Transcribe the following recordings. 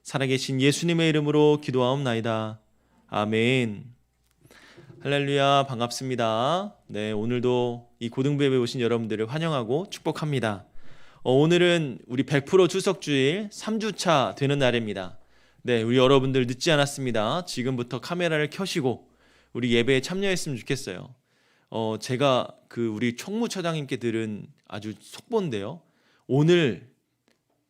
살아계신 예수님의 이름으로 기도하옵나이다. 아멘. 할렐루야, 반갑습니다. 네, 오늘도 이 고등부에 오신 여러분들을 환영하고 축복합니다. 오늘은 우리 100% 추석주일 3주차 되는 날입니다. 네, 우리 여러분들 늦지 않았습니다. 지금부터 카메라를 켜시고 우리 예배에 참여했으면 좋겠어요. 제가 우리 총무처장님께 들은 아주 속보인데요. 오늘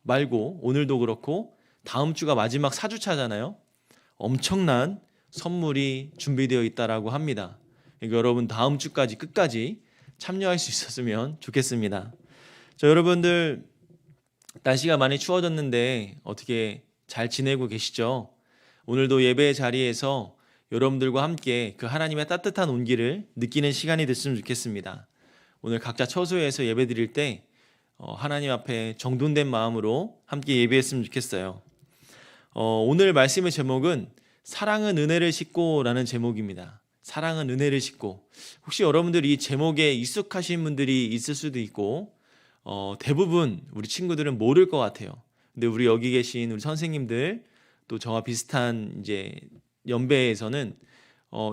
말고 오늘도 그렇고 다음 주가 마지막 4주차잖아요. 엄청난 선물이 준비되어 있다라고 합니다. 그러니까 여러분 다음 주까지 끝까지 참여할 수 있었으면 좋겠습니다. 자, 여러분들 날씨가 많이 추워졌는데 어떻게 잘 지내고 계시죠? 오늘도 예배 자리에서 여러분들과 함께 그 하나님의 따뜻한 온기를 느끼는 시간이 됐으면 좋겠습니다. 오늘 각자 처소에서 예배 드릴 때 하나님 앞에 정돈된 마음으로 함께 예배했으면 좋겠어요. 오늘 말씀의 제목은 사랑은 은혜를 싣고라는 제목입니다. 사랑은 은혜를 싣고. 혹시 여러분들 이 제목에 익숙하신 분들이 있을 수도 있고 대부분 우리 친구들은 모를 것 같아요. 근데 우리 여기 계신 우리 선생님들 또 저와 비슷한 이제 연배에서는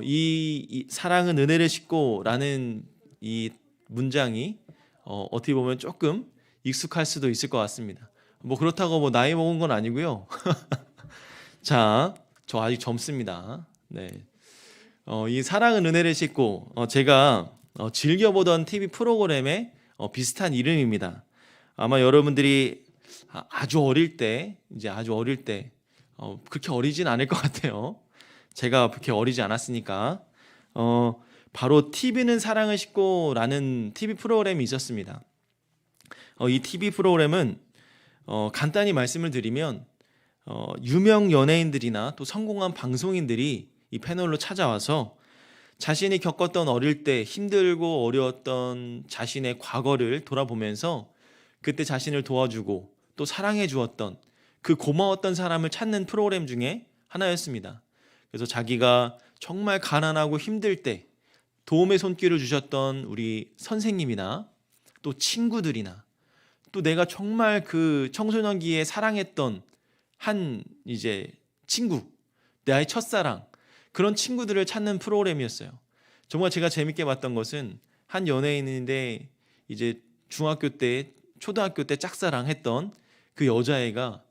이 사랑은 은혜를 싣고라는 이 문장이 어떻게 보면 조금 익숙할 수도 있을 것 같습니다. 뭐 그렇다고 나이 먹은 건 아니고요. 자, 저 아직 젊습니다. 네. 이 사랑은 은혜를 싣고 제가 즐겨보던 TV 프로그램의 비슷한 이름입니다. 아마 여러분들이 아주 어릴 때 그렇게 어리진 않을 것 같아요. 제가 그렇게 어리지 않았으니까 바로 TV는 사랑을 싣고라는 TV 프로그램이 있었습니다. 이 TV 프로그램은 간단히 말씀을 드리면 유명 연예인들이나 또 성공한 방송인들이 이 패널로 찾아와서 자신이 겪었던 어릴 때 힘들고 어려웠던 자신의 과거를 돌아보면서 그때 자신을 도와주고 또 사랑해 주었던 그 고마웠던 사람을 찾는 프로그램 중에 하나였습니다. 그래서 자기가 정말 가난하고 힘들 때 도움의 손길을 주셨던 우리 선생님이나 또 친구들이나 또 내가 정말 그 청소년기에 사랑했던 한 이제 친구, 나의 첫사랑, 그런 친구들을 찾는 프로그램이었어요. 정말 제가 재밌게 봤던 것은 한 연예인인데 이제 중학교 때, 초등학교 때 짝사랑했던 그 여자애가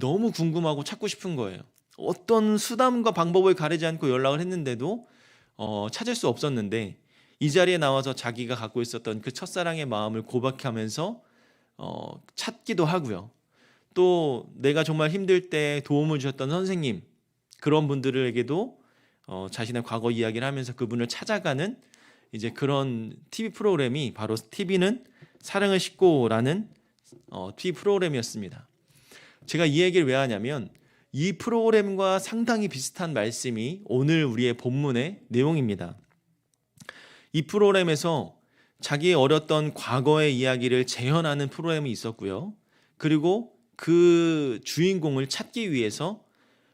너무 궁금하고 찾고 싶은 거예요. 어떤 수단과 방법을 가리지 않고 연락을 했는데도 찾을 수 없었는데 이 자리에 나와서 자기가 갖고 있었던 그 첫사랑의 마음을 고백하면서 찾기도 하고요. 또 내가 정말 힘들 때 도움을 주셨던 선생님, 그런 분들에게도 자신의 과거 이야기를 하면서 그분을 찾아가는 이제 그런 TV 프로그램이 바로 TV는 사랑을 싣고라는 TV 프로그램이었습니다. 제가 이 얘기를 왜 하냐면 이 프로그램과 상당히 비슷한 말씀이 오늘 우리의 본문의 내용입니다. 이 프로그램에서 자기의 어렸던 과거의 이야기를 재현하는 프로그램이 있었고요. 그리고 그 주인공을 찾기 위해서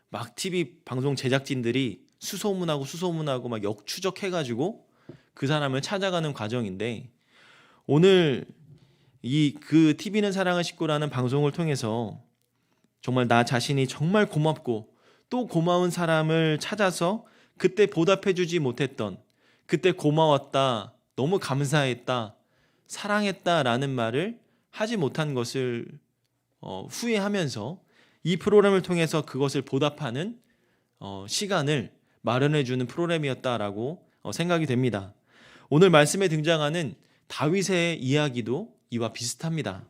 막 TV 방송 제작진들이 수소문하고 막 역추적해가지고 그 사람을 찾아가는 과정인데 오늘 그 TV는 사랑을 싣고라는 방송을 통해서 정말 나 자신이 정말 고맙고 또 고마운 사람을 찾아서 그때 보답해주지 못했던 그때 고마웠다, 너무 감사했다, 사랑했다라는 말을 하지 못한 것을 후회하면서 이 프로그램을 통해서 그것을 보답하는 시간을 마련해주는 프로그램이었다라고 생각이 됩니다. 오늘 말씀에 등장하는 다윗의 이야기도 이와 비슷합니다.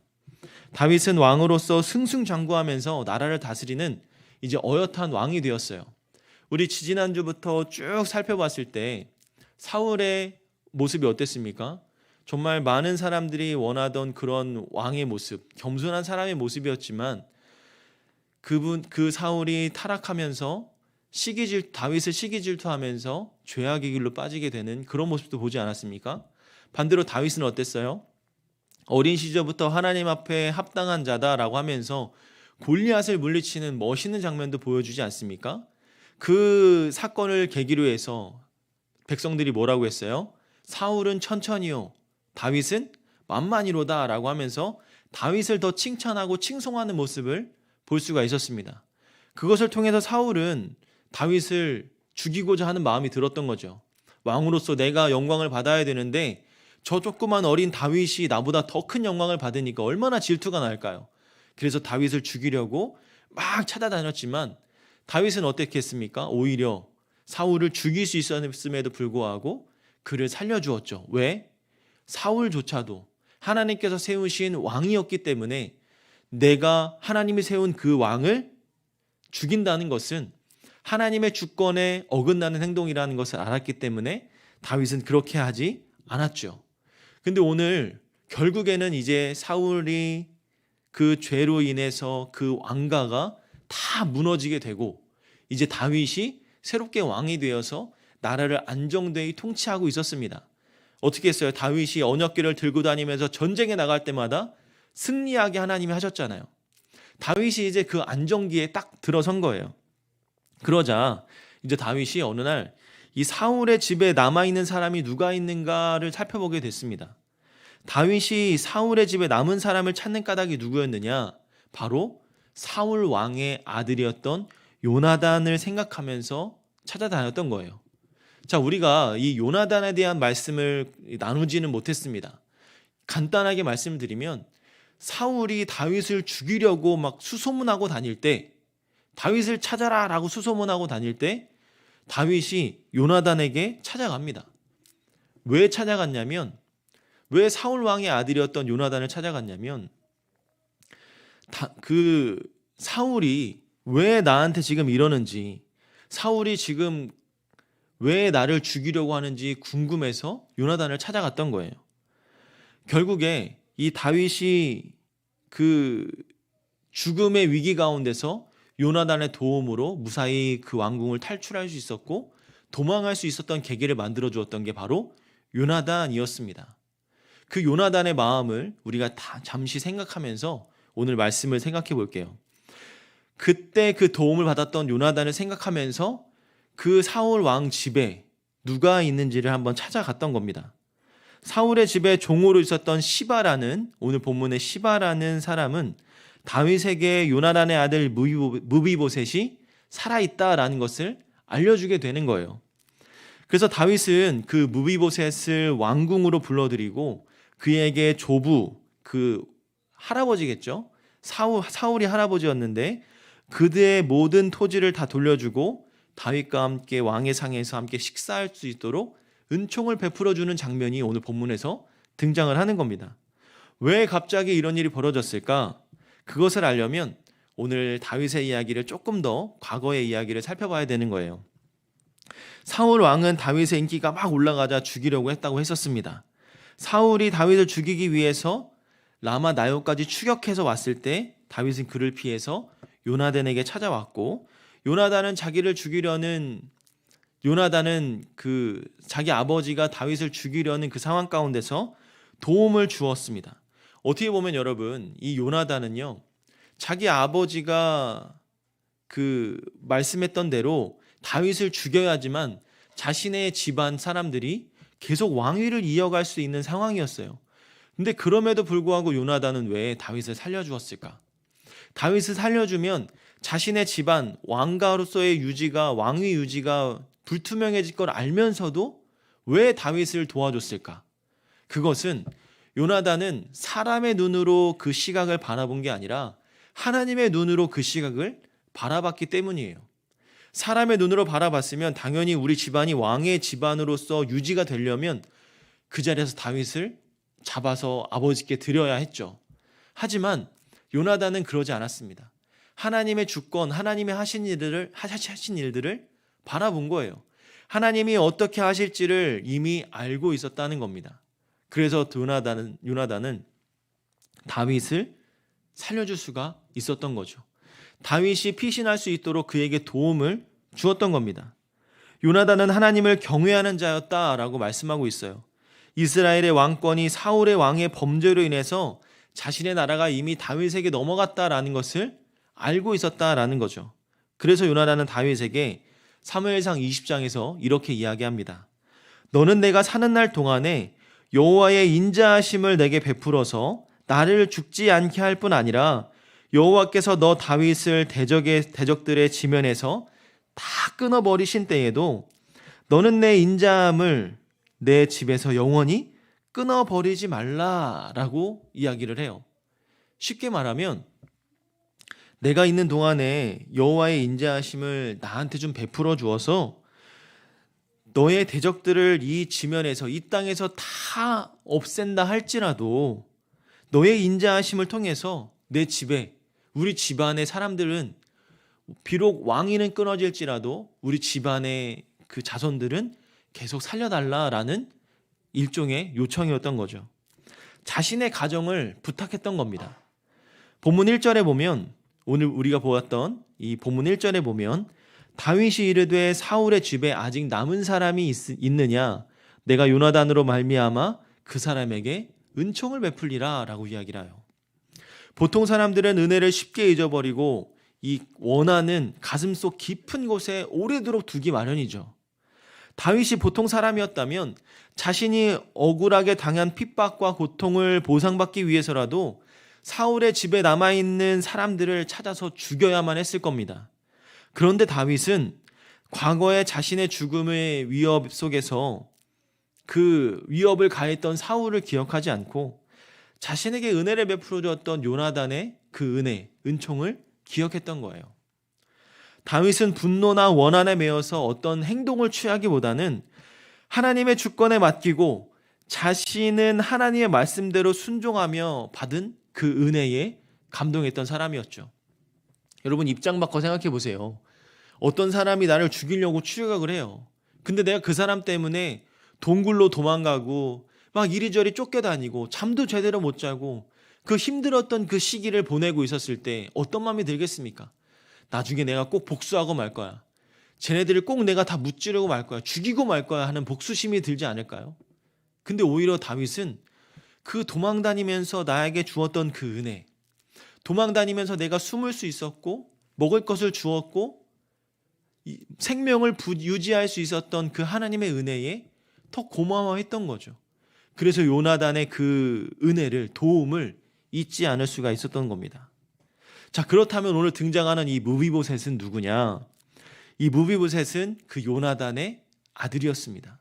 다윗은 왕으로서 승승장구하면서 나라를 다스리는 이제 어엿한 왕이 되었어요. 우리 지지난주부터 쭉 살펴봤을 때 사울의 모습이 어땠습니까? 정말 많은 사람들이 원하던 그런 왕의 모습, 겸손한 사람의 모습이었지만 그 사울이 타락하면서 다윗을 시기질투하면서 죄악의 길로 빠지게 되는 그런 모습도 보지 않았습니까? 반대로 다윗은 어땠어요? 어린 시절부터 하나님 앞에 합당한 자다라고 하면서 골리앗을 물리치는 멋있는 장면도 보여주지 않습니까? 그 사건을 계기로 해서 백성들이 뭐라고 했어요? 사울은 천천히요, 다윗은 만만히로다 라고 하면서 다윗을 더 칭찬하고 칭송하는 모습을 볼 수가 있었습니다. 그것을 통해서 사울은 다윗을 죽이고자 하는 마음이 들었던 거죠. 왕으로서 내가 영광을 받아야 되는데 저 조그만 어린 다윗이 나보다 더 큰 영광을 받으니까 얼마나 질투가 날까요? 그래서 다윗을 죽이려고 막 찾아다녔지만 다윗은 어떻게 했습니까? 오히려 사울을 죽일 수 있었음에도 불구하고 그를 살려주었죠. 왜? 사울조차도 하나님께서 세우신 왕이었기 때문에 내가 하나님이 세운 그 왕을 죽인다는 것은 하나님의 주권에 어긋나는 행동이라는 것을 알았기 때문에 다윗은 그렇게 하지 않았죠. 근데 오늘 결국에는 이제 사울이 그 죄로 인해서 그 왕가가 다 무너지게 되고 이제 다윗이 새롭게 왕이 되어서 나라를 안정되이 통치하고 있었습니다. 어떻게 했어요? 다윗이 언약궤를 들고 다니면서 전쟁에 나갈 때마다 승리하게 하나님이 하셨잖아요. 다윗이 이제 그 안정기에 딱 들어선 거예요. 그러자 이제 다윗이 어느 날 이 사울의 집에 남아있는 사람이 누가 있는가를 살펴보게 됐습니다. 다윗이 사울의 집에 남은 사람을 찾는 까닭이 누구였느냐? 바로 사울 왕의 아들이었던 요나단을 생각하면서 찾아다녔던 거예요. 자, 우리가 이 요나단에 대한 말씀을 나누지는 못했습니다. 간단하게 말씀드리면 사울이 다윗을 죽이려고 막 수소문하고 다닐 때, 다윗을 찾아라 라고 수소문하고 다닐 때 다윗이 요나단에게 찾아갑니다. 왜 찾아갔냐면, 왜 사울 왕의 아들이었던 요나단을 찾아갔냐면 그 사울이 왜 나한테 지금 이러는지, 사울이 지금 왜 나를 죽이려고 하는지 궁금해서 요나단을 찾아갔던 거예요. 결국에 이 다윗이 그 죽음의 위기 가운데서 요나단의 도움으로 무사히 그 왕궁을 탈출할 수 있었고 도망할 수 있었던 계기를 만들어 주었던 게 바로 요나단이었습니다. 그 요나단의 마음을 우리가 다 잠시 생각하면서 오늘 말씀을 생각해 볼게요. 그때 그 도움을 받았던 요나단을 생각하면서 그 사울 왕 집에 누가 있는지를 한번 찾아갔던 겁니다. 사울의 집에 종으로 있었던 시바라는, 오늘 본문의 시바라는 사람은 다윗에게 요나단의 아들 무비보셋이 살아있다라는 것을 알려주게 되는 거예요. 그래서 다윗은 그 무비보셋을 왕궁으로 불러들이고 그에게 조부, 그 할아버지겠죠. 사울이 할아버지였는데 그들의 모든 토지를 다 돌려주고 다윗과 함께 왕의 상에서 함께 식사할 수 있도록 은총을 베풀어주는 장면이 오늘 본문에서 등장을 하는 겁니다. 왜 갑자기 이런 일이 벌어졌을까? 그것을 알려면 오늘 다윗의 이야기를 조금 더 과거의 이야기를 살펴봐야 되는 거예요. 사울 왕은 다윗의 인기가 막 올라가자 죽이려고 했다고 했었습니다. 사울이 다윗을 죽이기 위해서 라마 나요까지 추격해서 왔을 때 다윗은 그를 피해서 요나단에게 찾아왔고, 요나단은 그 자기 아버지가 다윗을 죽이려는 그 상황 가운데서 도움을 주었습니다. 어떻게 보면 여러분, 이 요나단은요, 자기 아버지가 그 말씀했던 대로 다윗을 죽여야지만 자신의 집안 사람들이 계속 왕위를 이어갈 수 있는 상황이었어요. 근데 그럼에도 불구하고 요나단은 왜 다윗을 살려주었을까? 다윗을 살려주면 자신의 집안 왕가로서의 유지가, 왕위 유지가 불투명해질 걸 알면서도 왜 다윗을 도와줬을까? 그것은 요나단은 사람의 눈으로 그 시각을 바라본 게 아니라 하나님의 눈으로 그 시각을 바라봤기 때문이에요. 사람의 눈으로 바라봤으면 당연히 우리 집안이 왕의 집안으로서 유지가 되려면 그 자리에서 다윗을 잡아서 아버지께 드려야 했죠. 하지만 요나단은 그러지 않았습니다. 하나님의 주권, 하나님이 하신 일들을 바라본 거예요. 하나님이 어떻게 하실지를 이미 알고 있었다는 겁니다. 그래서 요나단은 다윗을 살려줄 수가 있었던 거죠. 다윗이 피신할 수 있도록 그에게 도움을 주었던 겁니다. 요나단은 하나님을 경외하는 자였다라고 말씀하고 있어요. 이스라엘의 왕권이 사울의 왕의 범죄로 인해서 자신의 나라가 이미 다윗에게 넘어갔다라는 것을 알고 있었다라는 거죠. 그래서 요나단은 다윗에게 사무엘상 20장에서 이렇게 이야기합니다. 너는 내가 사는 날 동안에 여호와의 인자하심을 내게 베풀어서 나를 죽지 않게 할 뿐 아니라 여호와께서 너 다윗을 대적들의 지면에서 다 끊어버리신 때에도 너는 내 인자함을 내 집에서 영원히 끊어버리지 말라라고 이야기를 해요. 쉽게 말하면 내가 있는 동안에 여호와의 인자하심을 나한테 좀 베풀어 주어서 너의 대적들을 이 지면에서, 이 땅에서 다 없앤다 할지라도 너의 인자하심을 통해서 내 집에, 우리 집안의 사람들은 비록 왕위는 끊어질지라도 우리 집안의 그 자손들은 계속 살려달라라는 일종의 요청이었던 거죠. 자신의 가정을 부탁했던 겁니다. 본문 1절에 보면, 오늘 우리가 보았던 이 본문 1절에 보면 다윗이 이르되 사울의 집에 아직 남은 사람이 있느냐, 내가 요나단으로 말미암아 그 사람에게 은총을 베풀리라 라고 이야기를 해요. 보통 사람들은 은혜를 쉽게 잊어버리고 이 원하는 가슴속 깊은 곳에 오래도록 두기 마련이죠. 다윗이 보통 사람이었다면 자신이 억울하게 당한 핍박과 고통을 보상받기 위해서라도 사울의 집에 남아있는 사람들을 찾아서 죽여야만 했을 겁니다. 그런데 다윗은 과거에 자신의 죽음의 위협 속에서 그 위협을 가했던 사울을 기억하지 않고 자신에게 은혜를 베풀어 주었던 요나단의 그 은혜, 은총을 기억했던 거예요. 다윗은 분노나 원한에 매여서 어떤 행동을 취하기보다는 하나님의 주권에 맡기고 자신은 하나님의 말씀대로 순종하며 받은 그 은혜에 감동했던 사람이었죠. 여러분, 입장 바꿔 생각해 보세요. 어떤 사람이 나를 죽이려고 추격을 해요. 근데 내가 그 사람 때문에 동굴로 도망가고 막 이리저리 쫓겨다니고 잠도 제대로 못 자고 그 힘들었던 그 시기를 보내고 있었을 때 어떤 마음이 들겠습니까? 나중에 내가 꼭 복수하고 말 거야. 쟤네들을 꼭 내가 다 무찌르고 말 거야. 죽이고 말 거야 하는 복수심이 들지 않을까요? 근데 오히려 다윗은 그 도망다니면서 나에게 주었던 그 은혜, 도망다니면서 내가 숨을 수 있었고 먹을 것을 주었고 생명을 유지할 수 있었던 그 하나님의 은혜에 더 고마워했던 거죠. 그래서 요나단의 그 은혜를, 도움을 잊지 않을 수가 있었던 겁니다. 자, 그렇다면 오늘 등장하는 이 무비보셋은 누구냐? 이 무비보셋은 그 요나단의 아들이었습니다.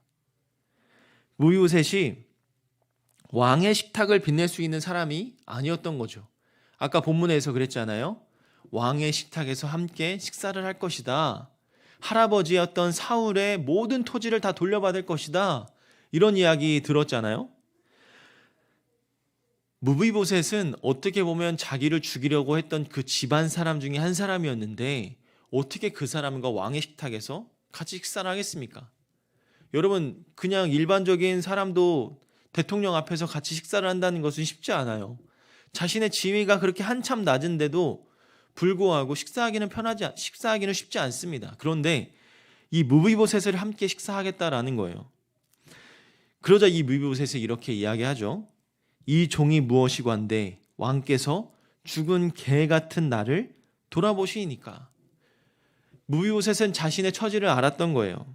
무비보셋이 왕의 식탁을 빛낼 수 있는 사람이 아니었던 거죠. 아까 본문에서 그랬잖아요. 왕의 식탁에서 함께 식사를 할 것이다. 할아버지였던 사울의 모든 토지를 다 돌려받을 것이다. 이런 이야기 들었잖아요. 무비보셋은 어떻게 보면 자기를 죽이려고 했던 그 집안 사람 중에 한 사람이었는데 어떻게 그 사람과 왕의 식탁에서 같이 식사를 하겠습니까? 여러분, 그냥 일반적인 사람도 대통령 앞에서 같이 식사를 한다는 것은 쉽지 않아요. 자신의 지위가 그렇게 한참 낮은데도 불구하고 식사하기는 쉽지 않습니다. 그런데 이 무비보셋을 함께 식사하겠다라는 거예요. 그러자 이 무비보셋이 이렇게 이야기하죠. 이 종이 무엇이관데 왕께서 죽은 개 같은 나를 돌아보시니까. 무비보셋은 자신의 처지를 알았던 거예요.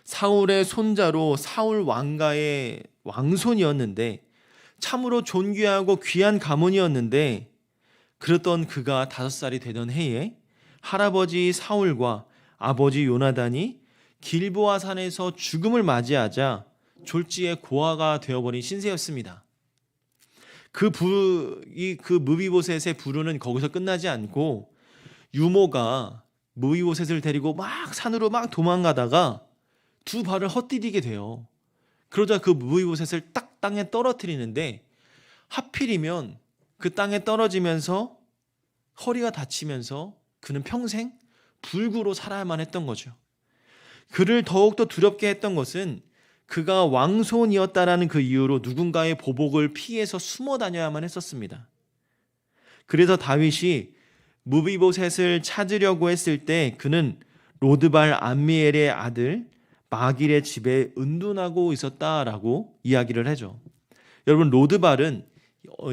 사울의 손자로 사울 왕가의 왕손이었는데 참으로 존귀하고 귀한 가문이었는데 그랬던 그가 5살이 되던 해에 할아버지 사울과 아버지 요나단이 길보아 산에서 죽음을 맞이하자 졸지에 고아가 되어버린 신세였습니다. 그 무비보셋의 부르는 거기서 끝나지 않고 유모가 무비보셋을 데리고 막 산으로 막 도망가다가 두 발을 헛디디게 돼요. 그러자 그 무비보셋을 딱 땅에 떨어뜨리는데 하필이면 그 땅에 떨어지면서 허리가 다치면서 그는 평생 불구로 살아야만 했던 거죠. 그를 더욱더 두렵게 했던 것은 그가 왕손이었다라는 그 이유로 누군가의 보복을 피해서 숨어 다녀야만 했었습니다. 그래서 다윗이 무비보셋을 찾으려고 했을 때 그는 로드발 암미엘의 아들 마길의 집에 은둔하고 있었다라고 이야기를 하죠. 여러분, 로드발은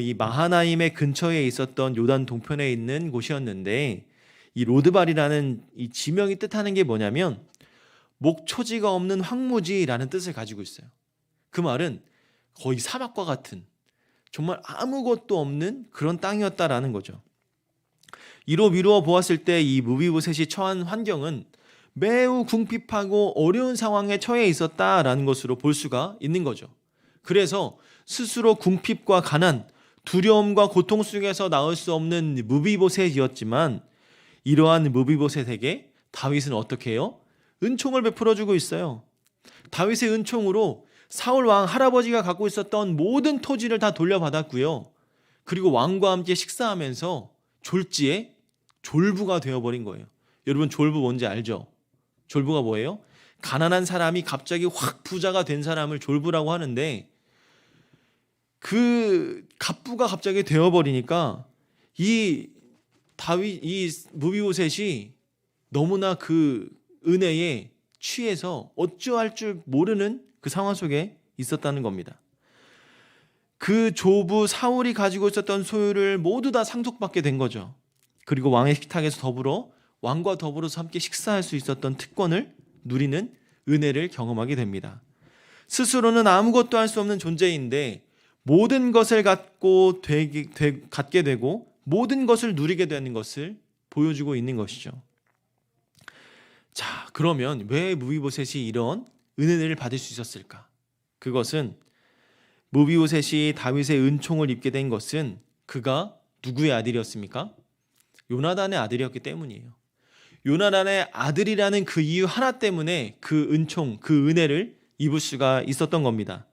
이 마하나임의 근처에 있었던 요단 동편에 있는 곳이었는데 이 로드발이라는 이 지명이 뜻하는 게 뭐냐면 목초지가 없는 황무지라는 뜻을 가지고 있어요. 그 말은 거의 사막과 같은 정말 아무것도 없는 그런 땅이었다라는 거죠. 이로 미루어 보았을 때 이 무비보셋이 처한 환경은 매우 궁핍하고 어려운 상황에 처해 있었다라는 것으로 볼 수가 있는 거죠. 그래서 스스로 궁핍과 가난, 두려움과 고통 속에서 나올 수 없는 무비보셋이었지만 이러한 무비보셋에게 다윗은 어떻게 해요? 은총을 베풀어 주고 있어요. 다윗의 은총으로 사울 왕 할아버지가 갖고 있었던 모든 토지를 다 돌려받았고요. 그리고 왕과 함께 식사하면서 졸지에 졸부가 되어버린 거예요. 여러분 졸부 뭔지 알죠? 졸부가 뭐예요? 가난한 사람이 갑자기 확 부자가 된 사람을 졸부라고 하는데 그 갑부가 갑자기 되어버리니까 이 무비보셋이 너무나 그 은혜에 취해서 어찌할 줄 모르는 그 상황 속에 있었다는 겁니다. 그 조부 사울이 가지고 있었던 소유를 모두 다 상속받게 된 거죠. 그리고 왕의 식탁에서 왕과 더불어서 함께 식사할 수 있었던 특권을 누리는 은혜를 경험하게 됩니다. 스스로는 아무것도 할 수 없는 존재인데 모든 것을 갖게 되고 모든 것을 누리게 되는 것을 보여주고 있는 것이죠. 자, 그러면 왜 무비보셋이 이런 은혜를 받을 수 있었을까? 그것은 무비보셋이 다윗의 은총을 입게 된 것은 그가 누구의 아들이었습니까? 요나단의 아들이었기 때문이에요. 요나단의 아들이라는 그 이유 하나 때문에 그 은총, 그 은혜를 입을 수가 있었던 겁니다.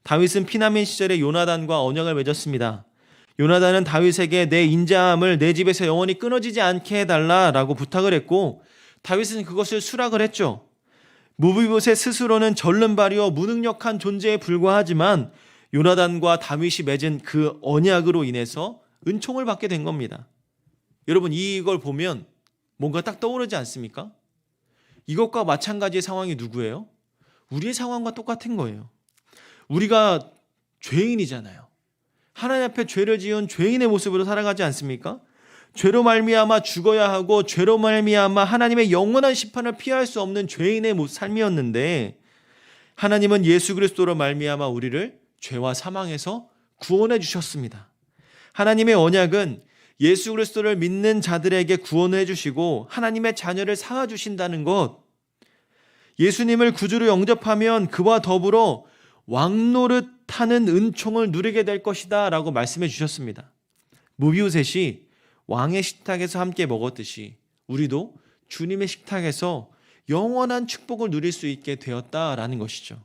다윗은 피난민 시절에 요나단과 언약을 맺었습니다. 요나단은 다윗에게 내 인자함을 내 집에서 영원히 끊어지지 않게 해달라라고 부탁을 했고 다윗은 그것을 수락을 했죠. 무비보셋 스스로는 절름발이요 무능력한 존재에 불과하지만 요나단과 다윗이 맺은 그 언약으로 인해서 은총을 받게 된 겁니다. 여러분 이걸 보면 뭔가 딱 떠오르지 않습니까? 이것과 마찬가지의 상황이 누구예요? 우리의 상황과 똑같은 거예요. 우리가 죄인이잖아요. 하나님 앞에 죄를 지은 죄인의 모습으로 살아가지 않습니까? 죄로 말미암아 죽어야 하고 죄로 말미암아 하나님의 영원한 심판을 피할 수 없는 죄인의 삶이었는데 하나님은 예수 그리스도로 말미암아 우리를 죄와 사망에서 구원해 주셨습니다. 하나님의 언약은 예수 그리스도를 믿는 자들에게 구원을 해주시고 하나님의 자녀를 삼아주신다는 것, 예수님을 구주로 영접하면 그와 더불어 왕노릇하는 은총을 누리게 될 것이다 라고 말씀해 주셨습니다. 무비보셋이 왕의 식탁에서 함께 먹었듯이 우리도 주님의 식탁에서 영원한 축복을 누릴 수 있게 되었다라는 것이죠.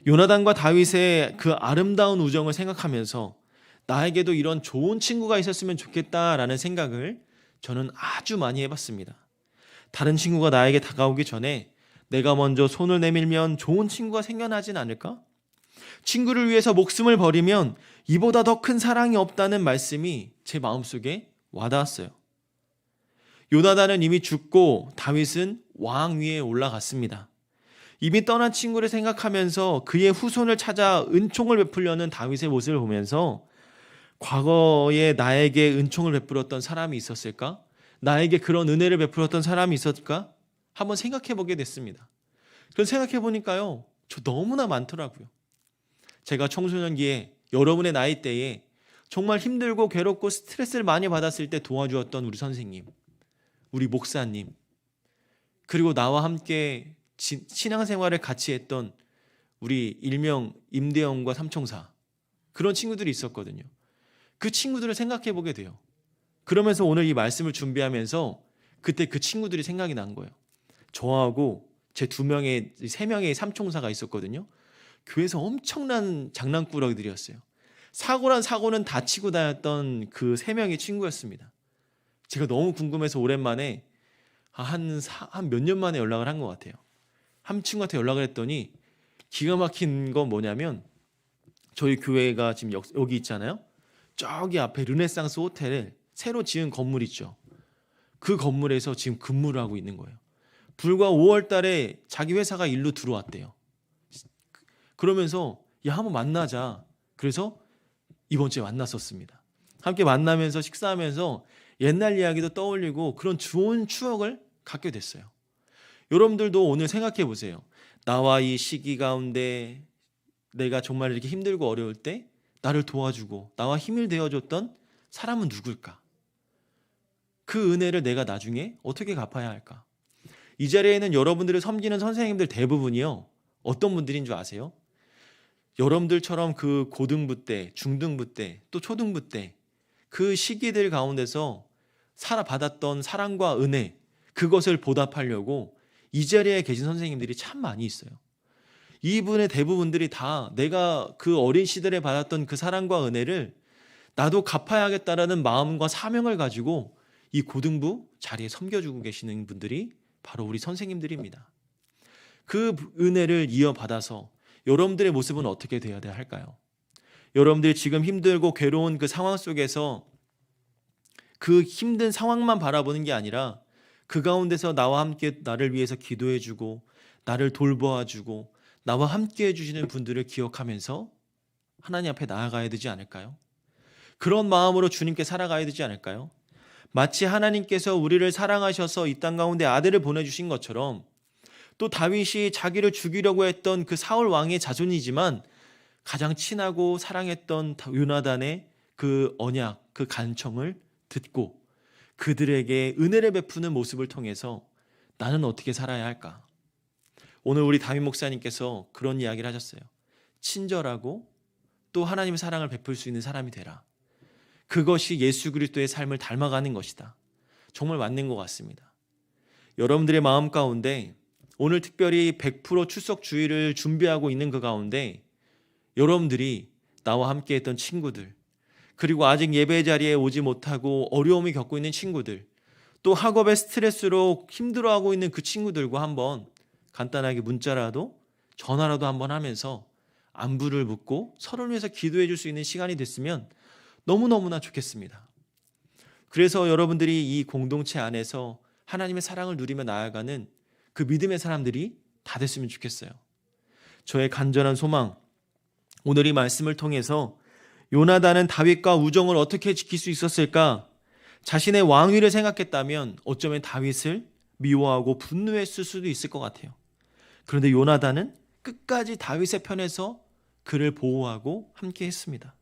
요나단과 다윗의 그 아름다운 우정을 생각하면서 나에게도 이런 좋은 친구가 있었으면 좋겠다라는 생각을 저는 아주 많이 해봤습니다. 다른 친구가 나에게 다가오기 전에 내가 먼저 손을 내밀면 좋은 친구가 생겨나진 않을까? 친구를 위해서 목숨을 버리면 이보다 더 큰 사랑이 없다는 말씀이 제 마음속에 와닿았어요. 요나단은 이미 죽고 다윗은 왕 위에 올라갔습니다. 이미 떠난 친구를 생각하면서 그의 후손을 찾아 은총을 베풀려는 다윗의 모습을 보면서 과거에 나에게 은총을 베풀었던 사람이 있었을까? 나에게 그런 은혜를 베풀었던 사람이 있었을까? 한번 생각해 보게 됐습니다. 그런 생각해 보니까요, 저 너무나 많더라고요. 제가 청소년기에 여러분의 나이대에 정말 힘들고 괴롭고 스트레스를 많이 받았을 때 도와주었던 우리 선생님, 우리 목사님, 그리고 나와 함께 신앙생활을 같이 했던 우리 일명 임대영과 삼총사, 그런 친구들이 있었거든요. 그 친구들을 생각해 보게 돼요. 그러면서 오늘 이 말씀을 준비하면서 그때 그 친구들이 생각이 난 거예요. 저하고 제 세 명의 삼총사가 있었거든요. 교회에서 엄청난 장난꾸러기들이었어요. 사고란 사고는 다 치고 다녔던 그 세 명의 친구였습니다. 제가 너무 궁금해서 오랜만에 한 몇 년 만에 연락을 한 것 같아요. 한 친구한테 연락을 했더니 기가 막힌 건 뭐냐면 저희 교회가 지금 여기 있잖아요. 저기 앞에 르네상스 호텔에 새로 지은 건물 있죠. 그 건물에서 지금 근무를 하고 있는 거예요. 불과 5월 달에 자기 회사가 일로 들어왔대요. 그러면서 야 한번 만나자. 그래서 이번 주에 만났었습니다. 함께 만나면서 식사하면서 옛날 이야기도 떠올리고 그런 좋은 추억을 갖게 됐어요. 여러분들도 오늘 생각해 보세요. 나와 이 시기 가운데 내가 정말 이렇게 힘들고 어려울 때 나를 도와주고 나와 힘을 되어줬던 사람은 누굴까? 그 은혜를 내가 나중에 어떻게 갚아야 할까? 이 자리에는 여러분들을 섬기는 선생님들 대부분이요, 어떤 분들인 줄 아세요? 여러분들처럼 그 고등부 때, 중등부 때, 또 초등부 때 그 시기들 가운데서 받았던 사랑과 은혜, 그것을 보답하려고 이 자리에 계신 선생님들이 참 많이 있어요. 이분의 대부분들이 다 내가 그 어린 시절에 받았던 그 사랑과 은혜를 나도 갚아야겠다라는 마음과 사명을 가지고 이 고등부 자리에 섬겨주고 계시는 분들이 바로 우리 선생님들입니다. 그 은혜를 이어받아서 여러분들의 모습은 어떻게 되어야 할까요? 여러분들이 지금 힘들고 괴로운 그 상황 속에서 그 힘든 상황만 바라보는 게 아니라 그 가운데서 나와 함께 나를 위해서 기도해주고 나를 돌보아주고 나와 함께 해주시는 분들을 기억하면서 하나님 앞에 나아가야 되지 않을까요? 그런 마음으로 주님께 살아가야 되지 않을까요? 마치 하나님께서 우리를 사랑하셔서 이 땅 가운데 아들을 보내주신 것처럼, 또 다윗이 자기를 죽이려고 했던 그 사울 왕의 자손이지만 가장 친하고 사랑했던 요나단의 그 언약, 그 간청을 듣고 그들에게 은혜를 베푸는 모습을 통해서 나는 어떻게 살아야 할까? 오늘 우리 담임 목사님께서 그런 이야기를 하셨어요. 친절하고 또 하나님의 사랑을 베풀 수 있는 사람이 되라. 그것이 예수 그리스도의 삶을 닮아가는 것이다. 정말 맞는 것 같습니다. 여러분들의 마음 가운데 오늘 특별히 100% 출석 주일을 준비하고 있는 그 가운데 여러분들이 나와 함께 했던 친구들, 그리고 아직 예배 자리에 오지 못하고 어려움을 겪고 있는 친구들, 또 학업의 스트레스로 힘들어하고 있는 그 친구들과 한번 간단하게 문자라도 전화라도 한번 하면서 안부를 묻고 서로를 위해서 기도해 줄 수 있는 시간이 됐으면 너무너무나 좋겠습니다. 그래서 여러분들이 이 공동체 안에서 하나님의 사랑을 누리며 나아가는 그 믿음의 사람들이 다 됐으면 좋겠어요. 저의 간절한 소망, 오늘 이 말씀을 통해서 요나단은 다윗과 우정을 어떻게 지킬 수 있었을까? 자신의 왕위를 생각했다면 어쩌면 다윗을 미워하고 분노했을 수도 있을 것 같아요. 그런데 요나단은 끝까지 다윗의 편에서 그를 보호하고 함께 했습니다.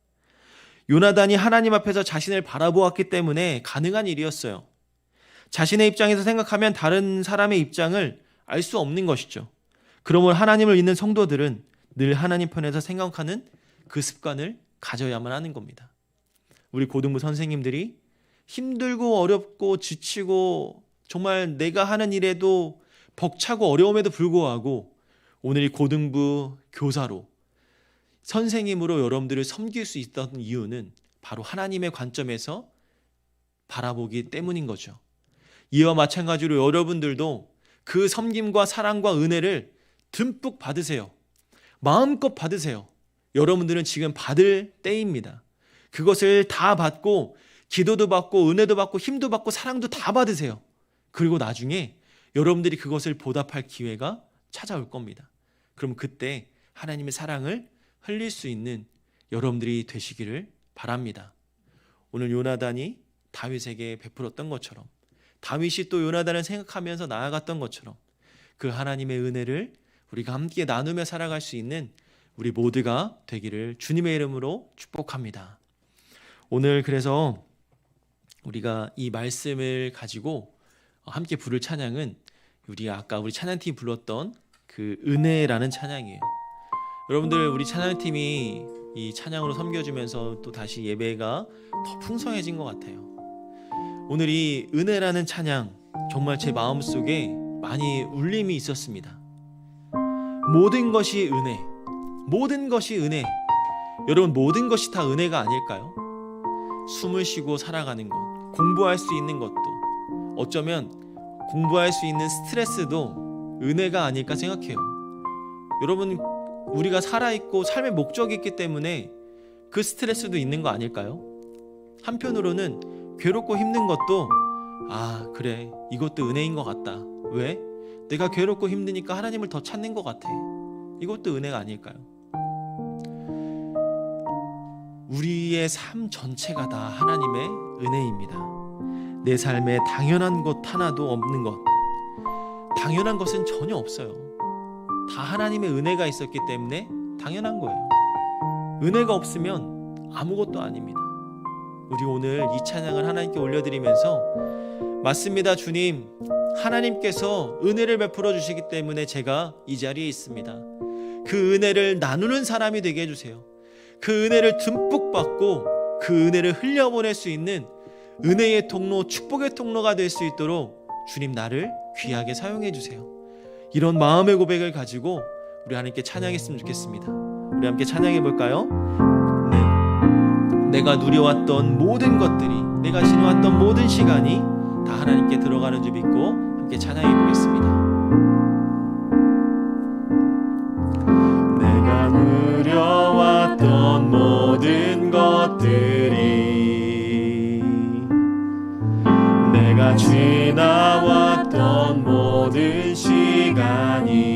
요나단이 하나님 앞에서 자신을 바라보았기 때문에 가능한 일이었어요. 자신의 입장에서 생각하면 다른 사람의 입장을 알 수 없는 것이죠. 그러므로 하나님을 믿는 성도들은 늘 하나님 편에서 생각하는 그 습관을 가져야만 하는 겁니다. 우리 고등부 선생님들이 힘들고 어렵고 지치고 정말 내가 하는 일에도 벅차고 어려움에도 불구하고 오늘 이 고등부 교사로 선생님으로 여러분들을 섬길 수 있었던 이유는 바로 하나님의 관점에서 바라보기 때문인 거죠. 이와 마찬가지로 여러분들도 그 섬김과 사랑과 은혜를 듬뿍 받으세요. 마음껏 받으세요. 여러분들은 지금 받을 때입니다. 그것을 다 받고 기도도 받고 은혜도 받고 힘도 받고 사랑도 다 받으세요. 그리고 나중에 여러분들이 그것을 보답할 기회가 찾아올 겁니다. 그럼 그때 하나님의 사랑을 흘릴 수 있는 여러분들이 되시기를 바랍니다. 오늘 요나단이 다윗에게 베풀었던 것처럼, 다윗이 또 요나단을 생각하면서 나아갔던 것처럼 그 하나님의 은혜를 우리가 함께 나누며 살아갈 수 있는 우리 모두가 되기를 주님의 이름으로 축복합니다. 오늘 그래서 우리가 이 말씀을 가지고 함께 부를 찬양은 아까 우리 찬양팀이 불렀던 그 은혜라는 찬양이에요. 여러분들, 우리 찬양팀이 이 찬양으로 섬겨주면서 또 다시 예배가 더 풍성해진 것 같아요. 오늘 이 은혜라는 찬양, 정말 제 마음속에 많이 울림이 있었습니다. 모든 것이 은혜, 모든 것이 은혜. 여러분, 모든 것이 다 은혜가 아닐까요? 숨을 쉬고 살아가는 것, 공부할 수 있는 것도, 어쩌면 공부할 수 있는 스트레스도 은혜가 아닐까 생각해요. 여러분, 우리가 살아있고 삶의 목적이 있기 때문에 그 스트레스도 있는 거 아닐까요? 한편으로는 괴롭고 힘든 것도 그래, 이것도 은혜인 것 같다. 왜? 내가 괴롭고 힘드니까 하나님을 더 찾는 것 같아. 이것도 은혜가 아닐까요? 우리의 삶 전체가 다 하나님의 은혜입니다. 내 삶에 당연한 것 하나도 없는 것, 당연한 것은 전혀 없어요. 다 하나님의 은혜가 있었기 때문에 당연한 거예요. 은혜가 없으면 아무것도 아닙니다. 우리 오늘 이 찬양을 하나님께 올려드리면서 맞습니다, 주님. 하나님께서 은혜를 베풀어 주시기 때문에 제가 이 자리에 있습니다. 그 은혜를 나누는 사람이 되게 해주세요. 그 은혜를 듬뿍 받고 그 은혜를 흘려보낼 수 있는 은혜의 통로, 축복의 통로가 될 수 있도록 주님 나를 귀하게 사용해 주세요. 이런 마음의 고백을 가지고 우리 하나님께 찬양했으면 좋겠습니다. 우리 함께 찬양해 볼까요? 네. 내가 누려왔던 모든 것들이, 내가 지나왔던 모든 시간이 다 하나님께 들어가는 줄 믿고 함께 찬양해 보겠습니다. 내가 누려왔던 모든 것들이, 내가 지나왔던 모든 시간이,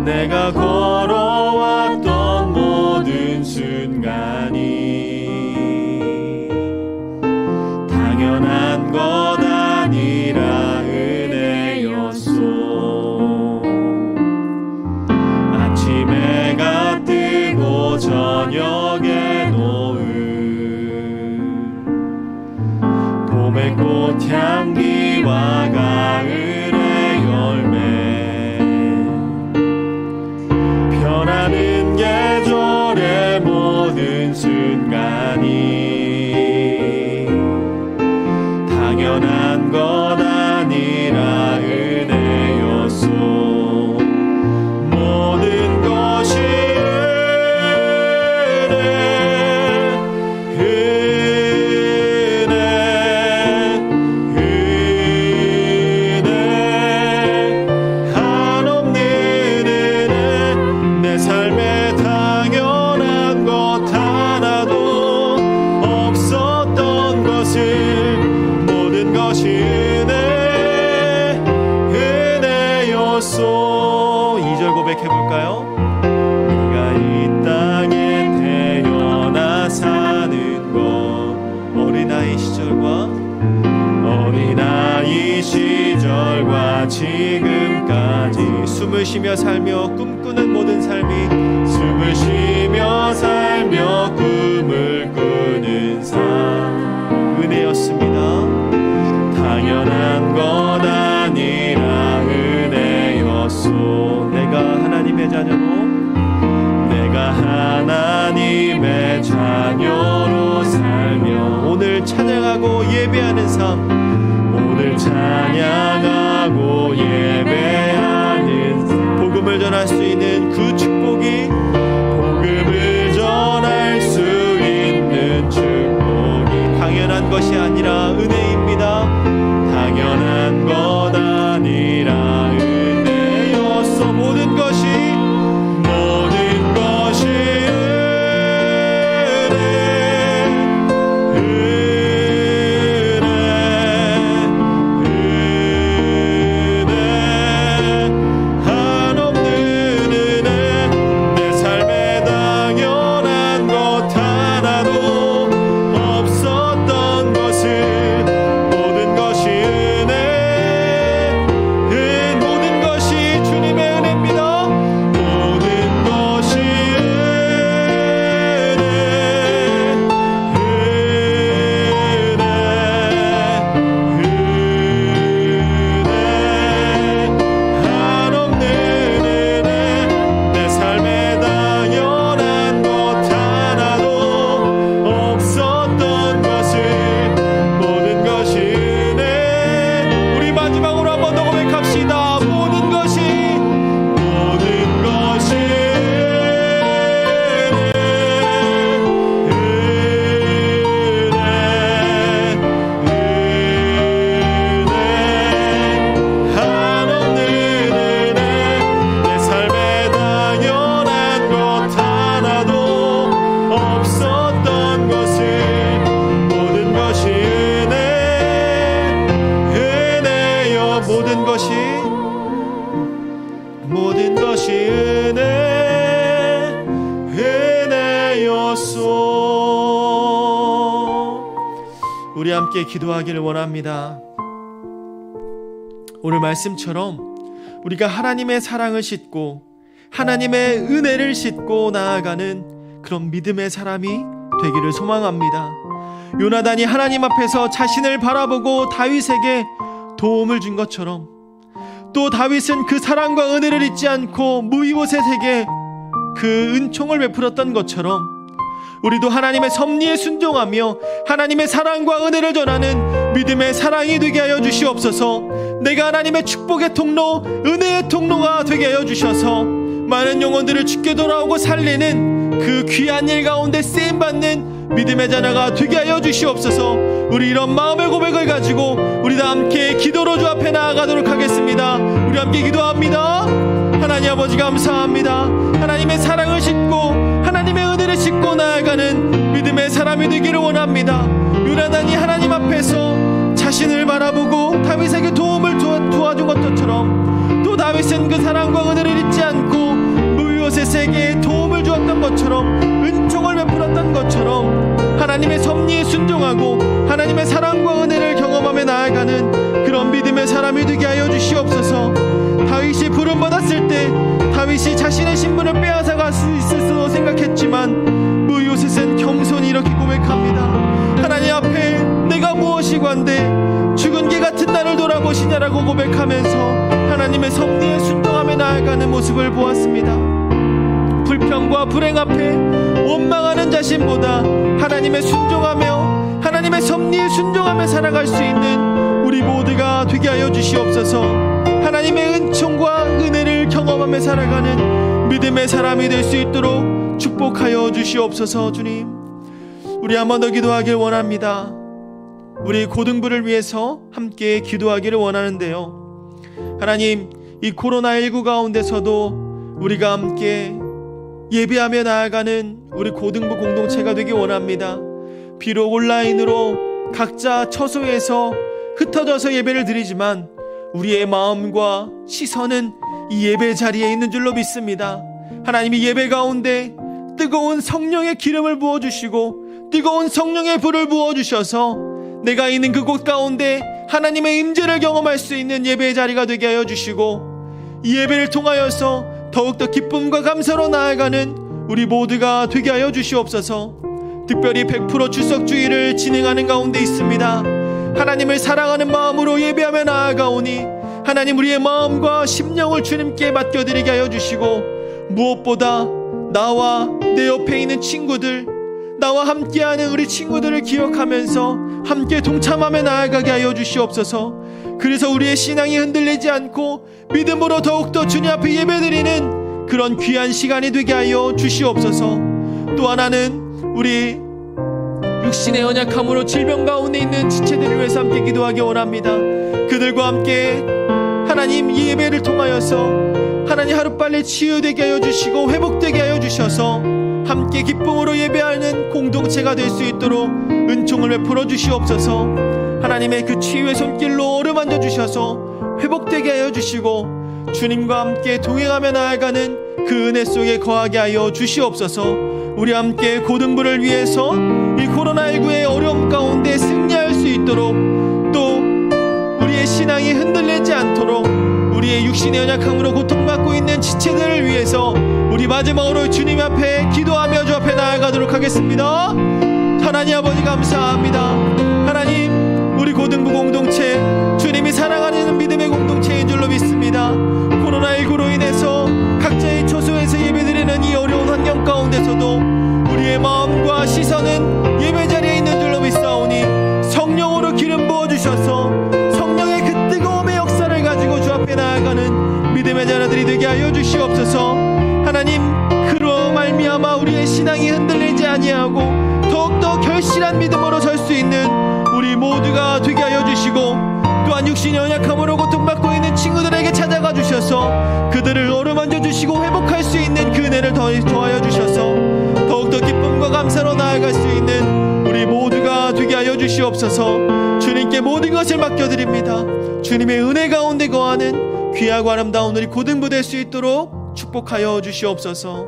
내가 걸어왔던 모든 순간이 당연한 것 아니라 은혜였소. 아침에 해가 뜨고 저녁에 노을, 도매꽃 향기와 가을의 열매, 변하는 계절의 모든 순간이 당연한 것 아니라 은혜였소. 모든 것이 지금까지 숨을 쉬며 살며 꿈꾸는 모든 삶이, 숨을 쉬며 살며 꿈을 꾸는 삶, 은혜였습니다. 당연한 것 아니라 은혜였소. 내가 하나님의 자녀로, 내가 하나님의 자녀로 살며 오늘 찬양하고 예배하는 삶, 오늘 찬양하고 예배하는 복음을 전할 수 있는 그 축복이, 복음을 전할 수 있는 축복이 당연한 것이 아니라 은혜입니다. 당연한 것 아니라 은혜였어. 모든 것이 우리 함께 기도하기를 원합니다. 오늘 말씀처럼 우리가 하나님의 사랑을 싣고 하나님의 은혜를 싣고 나아가는 그런 믿음의 사람이 되기를 소망합니다. 요나단이 하나님 앞에서 자신을 바라보고 다윗에게 도움을 준 것처럼, 또 다윗은 그 사랑과 은혜를 잊지 않고 무이보셋에게 그 은총을 베풀었던 것처럼 우리도 하나님의 섭리에 순종하며 하나님의 사랑과 은혜를 전하는 믿음의 사랑이 되게 하여 주시옵소서. 내가 하나님의 축복의 통로, 은혜의 통로가 되게 하여 주셔서 많은 영혼들을 주께 돌아오고 살리는 그 귀한 일 가운데 쓰임받는 믿음의 자녀가 되게 하여 주시옵소서. 우리 이런 마음의 고백을 가지고 우리 다 함께 기도로 주 앞에 나아가도록 하겠습니다. 우리 함께 기도합니다. 하나님 아버지 감사합니다. 하나님의 사랑을 싣고 하나님의 은혜를 싣고 나아가는 믿음의 사람이 되기를 원합니다. 요나단이 하나님 앞에서 자신을 바라보고 다윗에게 도움을 도와준 것처럼, 또 다윗은 그 사랑과 은혜를 잊지 않고 무이보셋에게 도움을 주었던 것처럼, 은총을 베풀었던 것처럼 하나님의 섭리에 순종하고 하나님의 사랑과 은혜를 경험하며 나아가는 그런 믿음의 사람이 되게 하여 주시옵소서. 다윗이 부름받았을 때 다윗이 자신의 신분을 빼앗아갈 수 있을 수도 생각했지만 무이보셋은 겸손히 이렇게 고백합니다. 하나님 앞에 내가 무엇이 관대 죽은 개 같은 나를 돌아보시냐라고 고백하면서 하나님의 섭리에 순종하며 나아가는 모습을 보았습니다. 불평과 불행 앞에 원망하는 자신보다 하나님의 순종하며 하나님의 섭리에 순종하며 살아갈 수 있는 우리 모두가 되게 하여 주시옵소서. 하나님의 은총과 은혜를 경험하며 살아가는 믿음의 사람이 될 수 있도록 축복하여 주시옵소서. 주님, 우리 한 번 더 기도하길 원합니다. 우리 고등부를 위해서 함께 기도하기를 원하는데요, 하나님, 이 코로나19 가운데서도 우리가 함께 예배하며 나아가는 우리 고등부 공동체가 되기 원합니다. 비록 온라인으로 각자 처소에서 흩어져서 예배를 드리지만 우리의 마음과 시선은 이 예배 자리에 있는 줄로 믿습니다. 하나님이 예배 가운데 뜨거운 성령의 기름을 부어주시고 뜨거운 성령의 불을 부어주셔서 내가 있는 그곳 가운데 하나님의 임재를 경험할 수 있는 예배의 자리가 되게 하여 주시고, 이 예배를 통하여서 더욱더 기쁨과 감사로 나아가는 우리 모두가 되게 하여 주시옵소서. 특별히 100% 출석주의를 진행하는 가운데 있습니다. 하나님을 사랑하는 마음으로 예배하며 나아가오니 하나님, 우리의 마음과 심령을 주님께 맡겨드리게 하여 주시고, 무엇보다 나와 내 옆에 있는 친구들, 나와 함께하는 우리 친구들을 기억하면서 함께 동참하며 나아가게 하여 주시옵소서. 그래서 우리의 신앙이 흔들리지 않고 믿음으로 더욱더 주님 앞에 예배드리는 그런 귀한 시간이 되게 하여 주시옵소서. 또 하나는 우리 육신의 연약함으로 질병 가운데 있는 지체들을 위해서 함께 기도하기 원합니다. 그들과 함께 하나님, 이 예배를 통하여서 하나님 하루빨리 치유되게 하여 주시고 회복되게 하여 주셔서 함께 기쁨으로 예배하는 공동체가 될 수 있도록 은총을 베풀어 주시옵소서. 하나님의 그 치유의 손길로 어루만져 주셔서 회복되게 하여 주시고 주님과 함께 동행하며 나아가는 그 은혜 속에 거하게 하여 주시옵소서. 우리 함께 고등부를 위해서 이 코로나19의 어려움 가운데 승리할 수 있도록, 또 우리의 신앙이 흔들리지 않도록 우리의 육신의 연약함으로 고통받고 있는 지체들을 위해서 우리 마지막으로 주님 앞에 기도하며 주 앞에 나아가도록 하겠습니다. 하나님 아버지 감사합니다. 하나님, 우리 고등부 공동체 주님이 사랑하는 믿음의 공동체인 줄로 믿습니다. 코로나19로 인해서 각자의 처소에서 예배드리는 이 어려운 환경 가운데서도 우리의 마음과 시선은 예배자리에 있는 줄로 믿사오니 성령으로 기름 부어주셔서 성령의 그 뜨거움의 역사를 가지고 주 앞에 나아가는 믿음의 자녀들이 되게 하여 주시옵소서. 하나님, 그로 말미암아 우리의 신앙이 흔들리지 아니하고 더욱더 결실한 믿음으로 설 수 있는 우리 모두가 되게 하여 주시고, 또한 육신의 연약함으로 고통받고 있는 친구들에게 찾아가 주셔서 그들을 어루만져 주시고 회복할 수 있는 그 은혜를 더하여 주셔서 더욱더 기쁨과 감사로 나아갈 수 있는 우리 모두가 되게 하여 주시옵소서. 주님께 모든 것을 맡겨드립니다. 주님의 은혜 가운데 거하는 귀하고 아름다운 우리 고등부 될 수 있도록 축복하여 주시옵소서.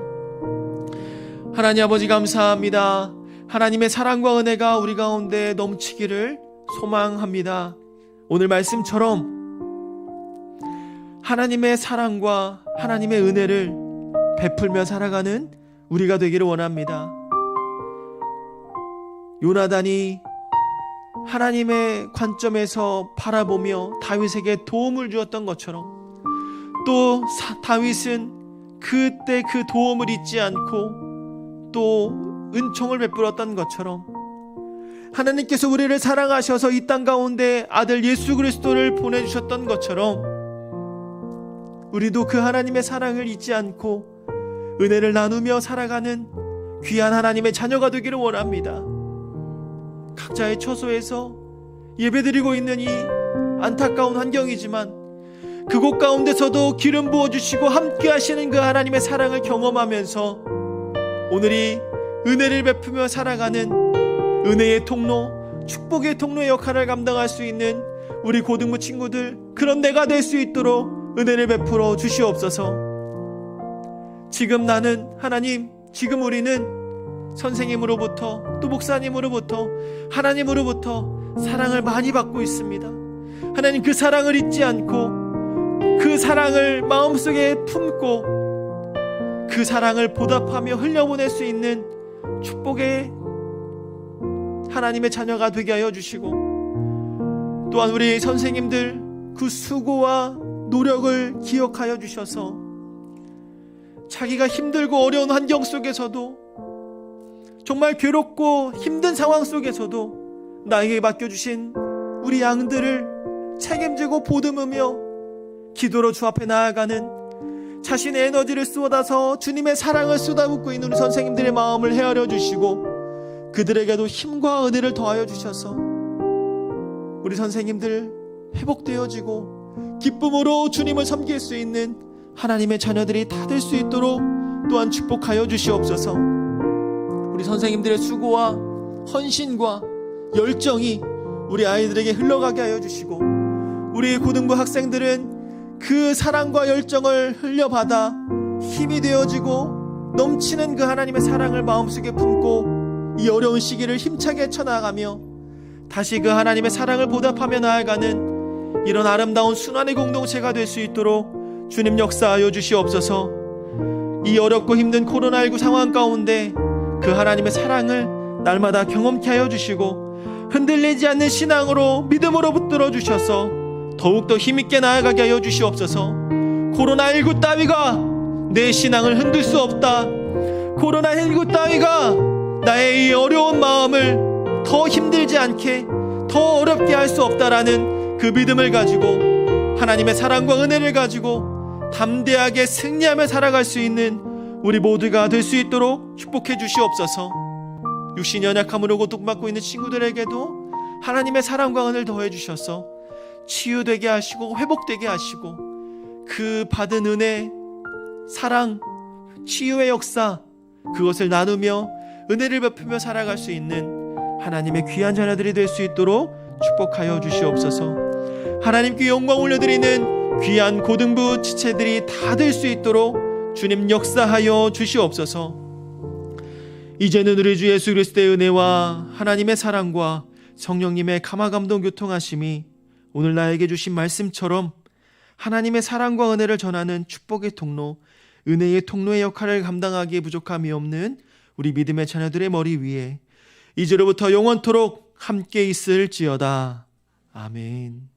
하나님 아버지 감사합니다. 하나님의 사랑과 은혜가 우리 가운데 넘치기를 소망합니다. 오늘 말씀처럼 하나님의 사랑과 하나님의 은혜를 베풀며 살아가는 우리가 되기를 원합니다. 요나단이 하나님의 관점에서 바라보며 다윗에게 도움을 주었던 것처럼, 또 다윗은 그때 그 도움을 잊지 않고 또 은총을 베풀었던 것처럼, 하나님께서 우리를 사랑하셔서 이 땅 가운데 아들 예수 그리스도를 보내주셨던 것처럼, 우리도 그 하나님의 사랑을 잊지 않고 은혜를 나누며 살아가는 귀한 하나님의 자녀가 되기를 원합니다. 각자의 처소에서 예배드리고 있는 이 안타까운 환경이지만 그곳 가운데서도 기름 부어주시고 함께 하시는 그 하나님의 사랑을 경험하면서 오늘이 은혜를 베푸며 살아가는 은혜의 통로, 축복의 통로의 역할을 감당할 수 있는 우리 고등부 친구들, 그런 내가 될 수 있도록 은혜를 베풀어 주시옵소서. 지금 나는, 하나님, 지금 우리는 선생님으로부터, 또 목사님으로부터, 하나님으로부터 사랑을 많이 받고 있습니다. 하나님, 그 사랑을 잊지 않고 그 사랑을 마음속에 품고 그 사랑을 보답하며 흘려보낼 수 있는 축복의 하나님의 자녀가 되게 하여 주시고, 또한 우리 선생님들 그 수고와 노력을 기억하여 주셔서 자기가 힘들고 어려운 환경 속에서도, 정말 괴롭고 힘든 상황 속에서도 나에게 맡겨주신 우리 양들을 책임지고 보듬으며 기도로 주 앞에 나아가는, 자신의 에너지를 쏟아서 주님의 사랑을 쏟아붓고 있는 우리 선생님들의 마음을 헤아려 주시고 그들에게도 힘과 은혜를 더하여 주셔서 우리 선생님들 회복되어지고 기쁨으로 주님을 섬길 수 있는 하나님의 자녀들이 다 될 수 있도록 또한 축복하여 주시옵소서. 우리 선생님들의 수고와 헌신과 열정이 우리 아이들에게 흘러가게 하여 주시고, 우리 고등부 학생들은 그 사랑과 열정을 흘려받아 힘이 되어지고 넘치는 그 하나님의 사랑을 마음속에 품고 이 어려운 시기를 힘차게 쳐나가며 다시 그 하나님의 사랑을 보답하며 나아가는 이런 아름다운 순환의 공동체가 될 수 있도록 주님 역사하여 주시옵소서. 이 어렵고 힘든 코로나19 상황 가운데 그 하나님의 사랑을 날마다 경험케 하여 주시고 흔들리지 않는 신앙으로, 믿음으로 붙들어 주셔서 더욱더 힘있게 나아가게 하여 주시옵소서. 코로나19 따위가 내 신앙을 흔들 수 없다. 코로나19 따위가 나의 이 어려운 마음을 더 힘들지 않게, 더 어렵게 할 수 없다라는 그 믿음을 가지고 하나님의 사랑과 은혜를 가지고 담대하게 승리하며 살아갈 수 있는 우리 모두가 될 수 있도록 축복해 주시옵소서. 육신 연약함으로 고통받고 있는 친구들에게도 하나님의 사랑과 은혜를 더해 주셔서 치유되게 하시고 회복되게 하시고 그 받은 은혜, 사랑, 치유의 역사, 그것을 나누며 은혜를 베푸며 살아갈 수 있는 하나님의 귀한 자녀들이 될 수 있도록 축복하여 주시옵소서. 하나님께 영광 올려드리는 귀한 고등부 지체들이 다 될 수 있도록 주님 역사하여 주시옵소서. 이제는 우리 주 예수 그리스도의 은혜와 하나님의 사랑과 성령님의 감화감동 교통하심이 오늘 나에게 주신 말씀처럼 하나님의 사랑과 은혜를 전하는 축복의 통로, 은혜의 통로의 역할을 감당하기에 부족함이 없는 우리 믿음의 자녀들의 머리 위에 이제로부터 영원토록 함께 있을지어다. 아멘.